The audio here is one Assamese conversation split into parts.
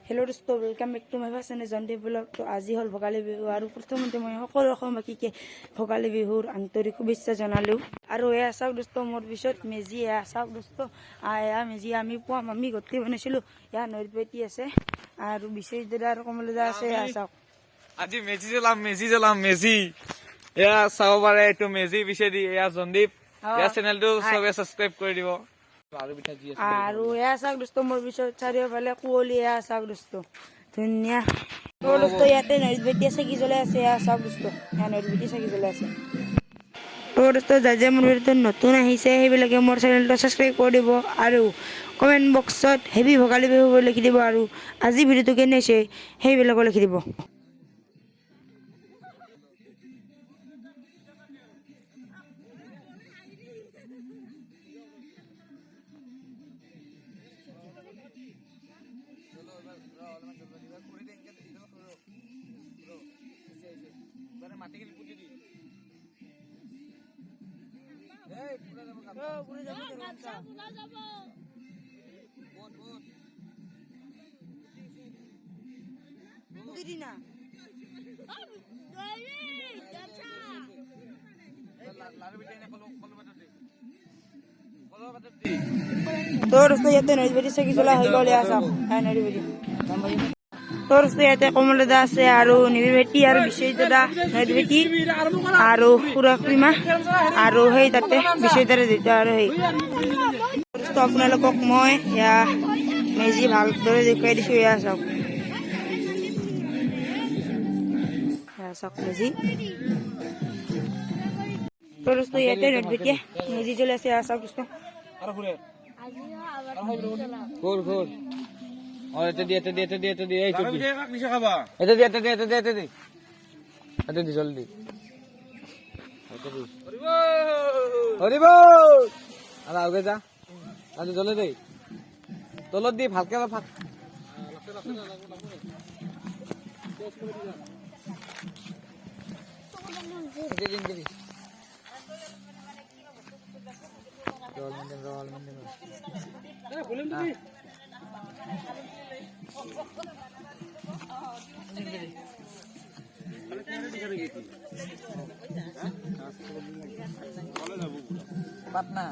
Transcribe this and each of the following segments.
হেল্ল' দোস্ত welcome back to my first channel জয়ন্তীপ ব্লগ। তো আজি হ'ল ভোগালী বিহু আৰু প্ৰথমতে মই সকলো অসমবাসীকে ভোগালী বিহুৰ আন্তৰিক শুভেচ্ছা জনালোঁ। আৰু এয়া চাওক দোস্ত মোৰ পিছত মেজি, এয়া চাওক দোস্ত এয়া মেজি আমি পুৱাম, আমি গোটেই বনাইছিলোঁ। এয়া নৈৰ পেটি আছে আৰু বিশ্বজিৎ দাদা আৰু কমল দাদা আছে। এয়া চাওক আজি মেজি জ্বলাম মেজি। এয়া চাব পাৰে এইটো মেজি পিছেদি এয়া জয়ন্তীপ। এয়া চেনেলটো চবে ছাবস্ক্ৰাইব কৰি দিব। আৰু এয়া চাওক দোস্ত মোৰ পিছত চাৰিওফালে কুঁৱলী, এয়া চাওক দোস্ত ধুনীয়া। তো দোস্ত ইয়াতে নৈত বেটিয়ে চাকি জ্বলাই আছে। এয়া চাওক দোস্ত এয়া নৈত বেটিয়ে চাকি জ্বলাই আছে। তো দোস্ত যাৰ মোৰ ভিডিঅ'টো নতুন আহিছে সেইবিলাকে মোৰ চেনেলটো ছাবস্ক্ৰাইব কৰি দিব আৰু কমেণ্ট বক্সত হেভি ভোগালী বিহু বুলি লিখি দিব আৰু আজি ভিডিঅ'টো কেনে হৈছে সেইবিলাকো লিখি দিব। তোৰ ইয়াতে নৈত বেটি চাকি জ্বলা হৈ গ'ল। এয়া চাওক নৈত বেটি। তোৰ ইয়াতে কমল দাদা আছে আৰু নিবিৰ বেটি আৰু বিশ্বজিৎ দাদা নৈত বেটি আৰু খুৰা খুৰীমা আৰু সেই তাতে বিশ্বজিৎ দাদা দেউতা আৰু সেই আপোনালোকক মই এয়া মেজি ভালদৰে দেখুৱাই দিছোঁ। এয়া চাওক মেজি। তোৰ ইয়াতে নৈত বেটিয়ে মেজি জ্বলাই আছে। এয়া চাওক দোস্ত জ্বলে দেই তলত দি ভালকে পাটনা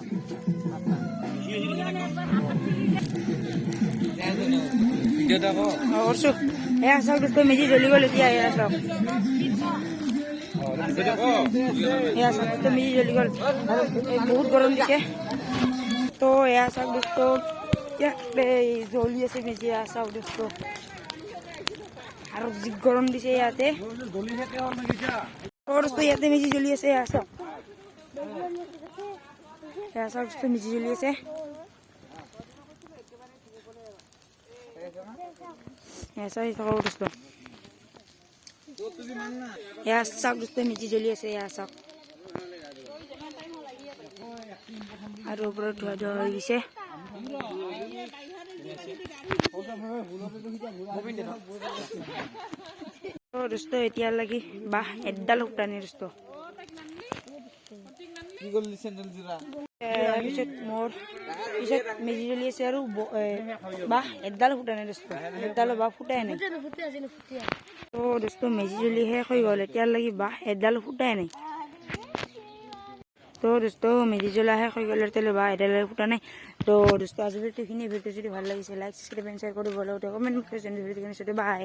এয়া চাওক দোস্ত মেজি জ্বলি গ'ল এতিয়া। এয়া চাওক এয়া চাওক দোস্ত মেজি জ্বলি গ'ল। বহুত গৰম দিছে। তো এয়া চাওক দোস্ত ইয়াতে জ্বলি আছে মেজি। এয়া চাওক দোস্ত আৰু যি গৰম দিছে ইয়াতে। দোস্ত ইয়াতে মেজি জ্বলি আছে। এয়া চাওক দোস্ত মেজি জ্বলি আছে। এয়া চাওক দোস্ত এয়া চাওক দোস্ত মেজি জ্বলি আছে। এয়া চাওক আৰু ওপৰত ধোৱা ধোৱা হৈ গৈছে। দোস্ত এতিয়া লাগি বাহ এডাল শুকানি দোস্ত। পিছত মোৰ পিছত মেজি জ্বলি আছে আৰু বাহ এডাল ফুটা নাই দোস্ত। এডাল বাহ ফুটাই নাই। তো দোস্ত মেজি জ্বলি শেষ হৈ গ'ল। এতিয়াৰ লাগি বাহ এডাল ফুটাই নাই। তো দোস্ত মেজি জ্বলা শেষ হৈ গ'ল। এতিয়ালৈ বাহ এডাল ফুটা নাই। তো দোস্ত আজি ভিডিঅ'খিনি যদি ভাল লাগিছে লাইক সাবস্ক্ৰাইব এণ্ড শ্বেয়াৰ কৰিব লগতে কমেণ্ট বক্সত ভিডিঅ'খিনি বাই।